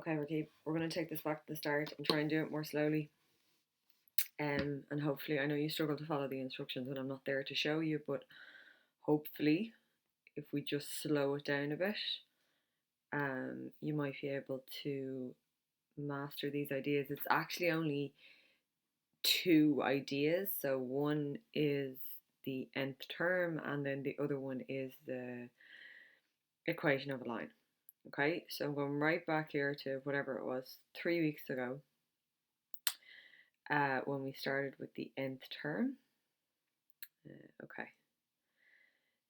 Okay, Ricky, we're going to take this back to the start and try and do it more slowly. And hopefully, I know you struggle to follow the instructions and I'm not there to show you, but hopefully, if we just slow it down a bit, you might be able to master these ideas. It's actually only 2 ideas. So one is the nth term, and then the other one is the equation of a line. Okay, so I'm going right back here to whatever it was 3 weeks ago, when we started with the nth term. Okay,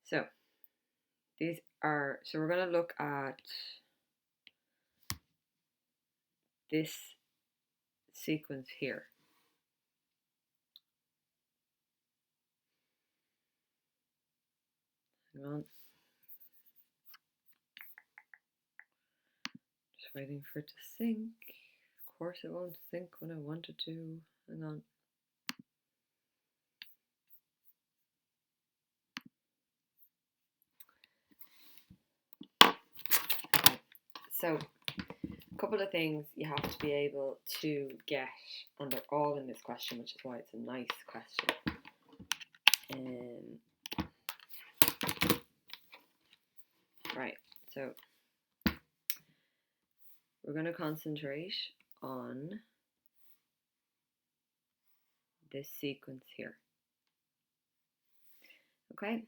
so we're going to look at this sequence here. Hang on. Just waiting for it to sync. Of course it won't sync when I want it to. Hang on. So, a couple of things you have to be able to get, and they're all in this question, which is why it's a nice question. Right, so we're going to concentrate on this sequence here. Okay,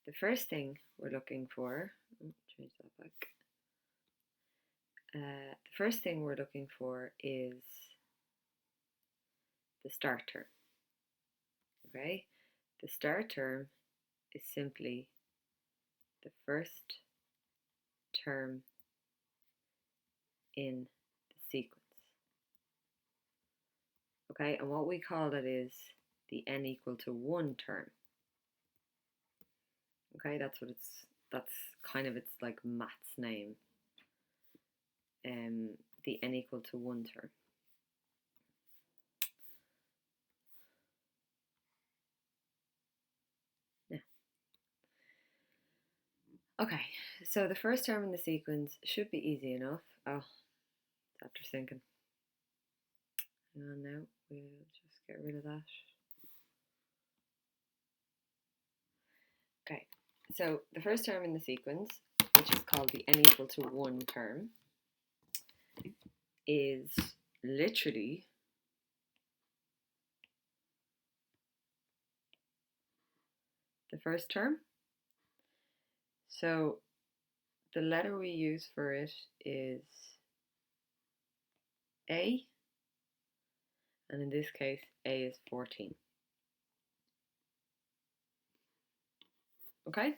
the first thing we're looking for, change that back. The first thing we're looking for is the start term. Okay, the start term is simply the first term in the sequence. Okay, and what we call it is the n equal to 1 term. Okay, that's kind of its like maths name. The n equal to 1 term. Yeah. Okay, so the first term in the sequence should be easy enough. Oh, it's after syncing. Hang on now, we'll just get rid of that. Okay, so the first term in the sequence, which is called the n equal to 1 term, is literally the first term. So the letter we use for it is A, and in this case A is 14. Okay,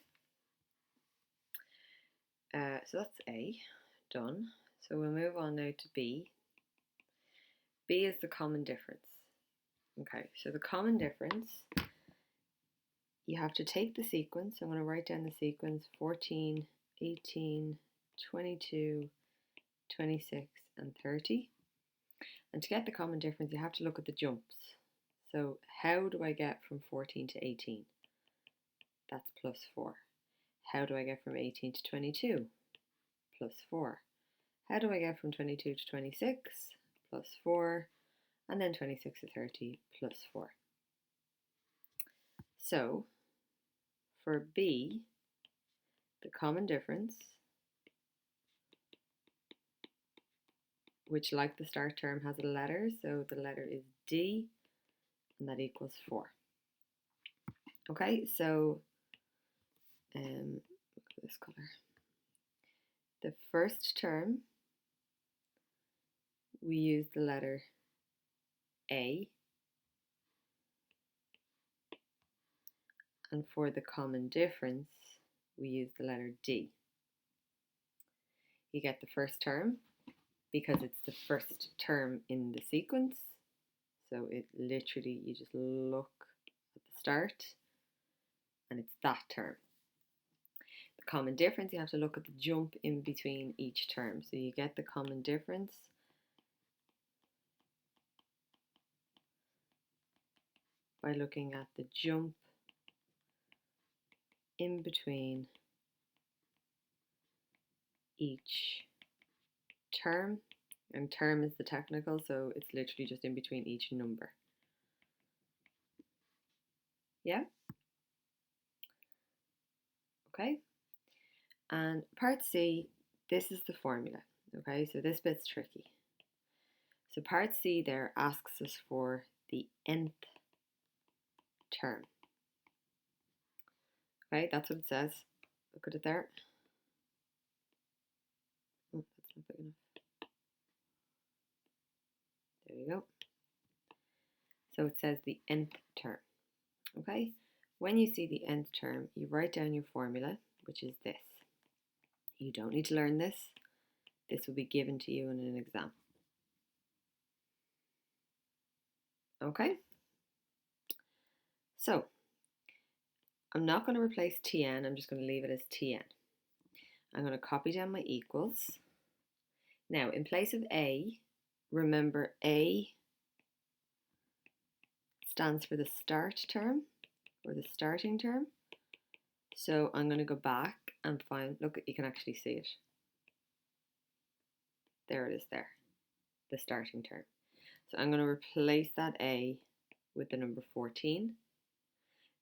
so that's A, done. So we'll move on now to B. B is the common difference. Okay, so the common difference, you have to take the sequence. I'm going to write down the sequence 14, 18, 22, 26, and 30. And to get the common difference, you have to look at the jumps. So how do I get from 14 to 18? That's plus 4. How do I get from 18 to 22? Plus 4. How do I get from 22 to 26? Plus 4. And then 26 to 30 plus 4. So for B, the common difference, which like the start term has a letter, so the letter is D, and that equals 4. Okay, so look at this colour. The first term, we use the letter A, and for the common difference, we use the letter D. You get the first term because it's the first term in the sequence. So it literally, you just look at the start and it's that term. The common difference, you have to look at the jump in between each term. So you get the common difference by looking at the jump in between each term, and term is the technical, so it's literally just in between each number. Yeah? Okay. And part C, this is the formula. Okay, so this bit's tricky. So part C there asks us for the nth term. Okay, that's what it says. Look at it there. Oh, that's not big enough. There you go. So it says the nth term. Okay, when you see the nth term, you write down your formula, which is this. You don't need to learn this. This will be given to you in an exam. Okay, so I'm not going to replace Tn, I'm just going to leave it as Tn. I'm going to copy down my equals. Now, in place of A, remember A stands for the start term, or the starting term. So I'm going to go back and find, look, you can actually see it. There it is there, the starting term. So I'm going to replace that A with the number 14.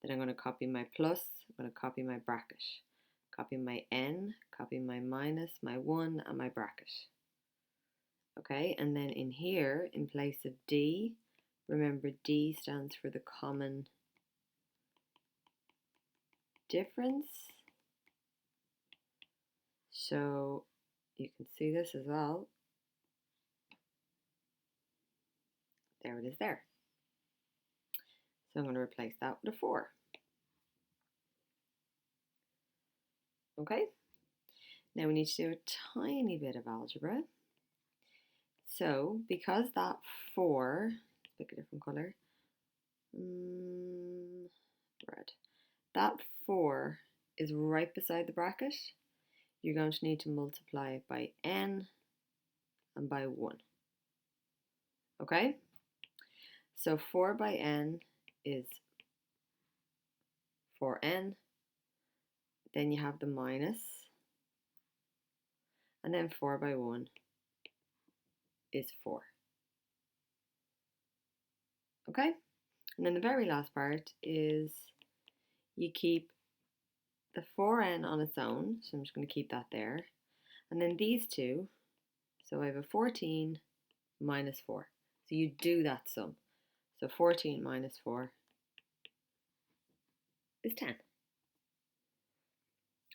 Then I'm going to copy my plus, I'm going to copy my bracket. Copy my n, copy my minus, my 1, and my bracket. Okay, and then in here, in place of D, remember D stands for the common difference. So you can see this as well. There it is there. So I'm going to replace that with a 4. Okay, now we need to do a tiny bit of algebra. So because that 4, let's pick a different colour, red, that 4 is right beside the bracket, you're going to need to multiply it by n and by 1. Okay, so 4 by n is 4n, then you have the minus, and then 4 by 1 is 4. Okay, and then the very last part is you keep the 4n on its own, so I'm just going to keep that there, and then these two, so I have a 14 minus 4, so you do that sum. So 14 minus 4 is 10.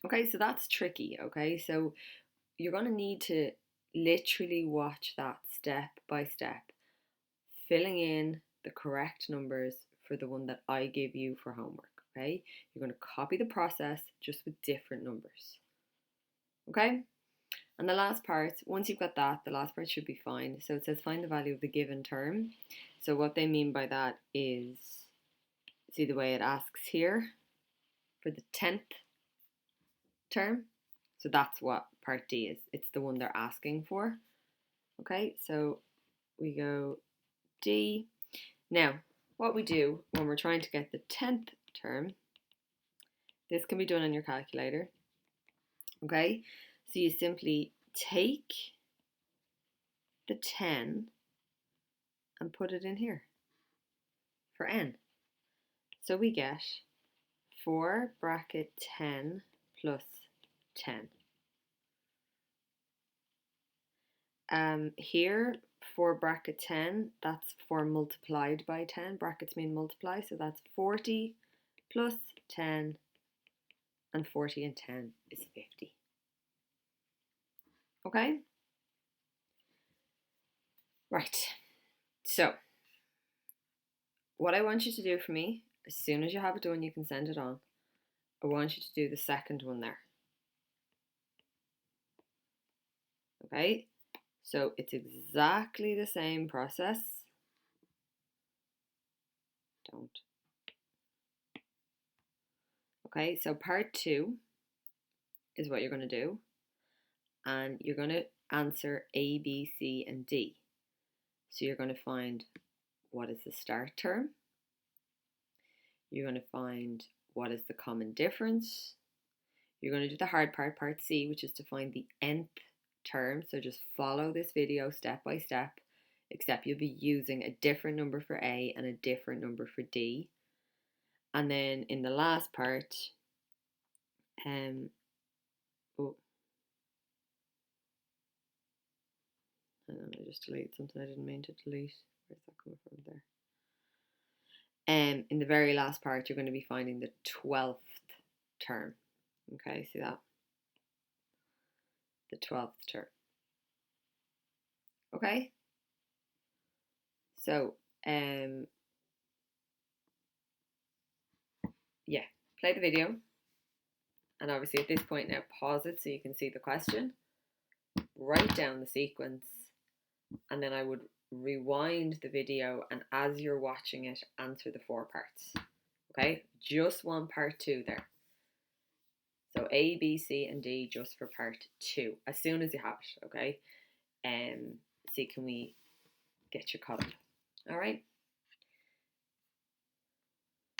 Okay, so that's tricky, okay? So you're going to need to literally watch that step by step, filling in the correct numbers for the one that I give you for homework, okay? You're going to copy the process just with different numbers, okay? And the last part, once you've got that, the last part should be fine. So it says find the value of the given term. So what they mean by that is, see the way it asks here, for the 10th term. So that's what part D is. It's the one they're asking for. Okay, so we go D. Now, what we do when we're trying to get the 10th term, this can be done on your calculator. Okay, so you simply take the 10 and put it in here for n. So we get 4 bracket 10 plus 10. Here, 4 bracket 10, that's 4 multiplied by 10. Brackets mean multiply, so that's 40 plus 10, and 40 and 10 is 50. Okay? Right. So, what I want you to do for me, as soon as you have it done, you can send it on. I want you to do the second one there. Okay? So, it's exactly the same process. Don't. Okay, so part 2 is what you're going to do. And you're going to answer A, B, C, and D. So you're going to find what is the start term. You're going to find what is the common difference. You're going to do the hard part, part C, which is to find the nth term. So just follow this video step by step, except you'll be using a different number for A and a different number for D. And then in the last part, oh, hang on, I just deleted something I didn't mean to delete. Where's that coming from there? In the very last part, you're going to be finding the 12th term. Okay, see that? The 12th term. Okay? So, yeah, play the video. And obviously at this point now, pause it so you can see the question. Write down the sequence. And then I would rewind the video, and as you're watching it, answer the 4 parts. Okay? Just one part 2 there. So A, B, C, and D just for part 2. As soon as you have it, okay? See, can we get you caught up? All right?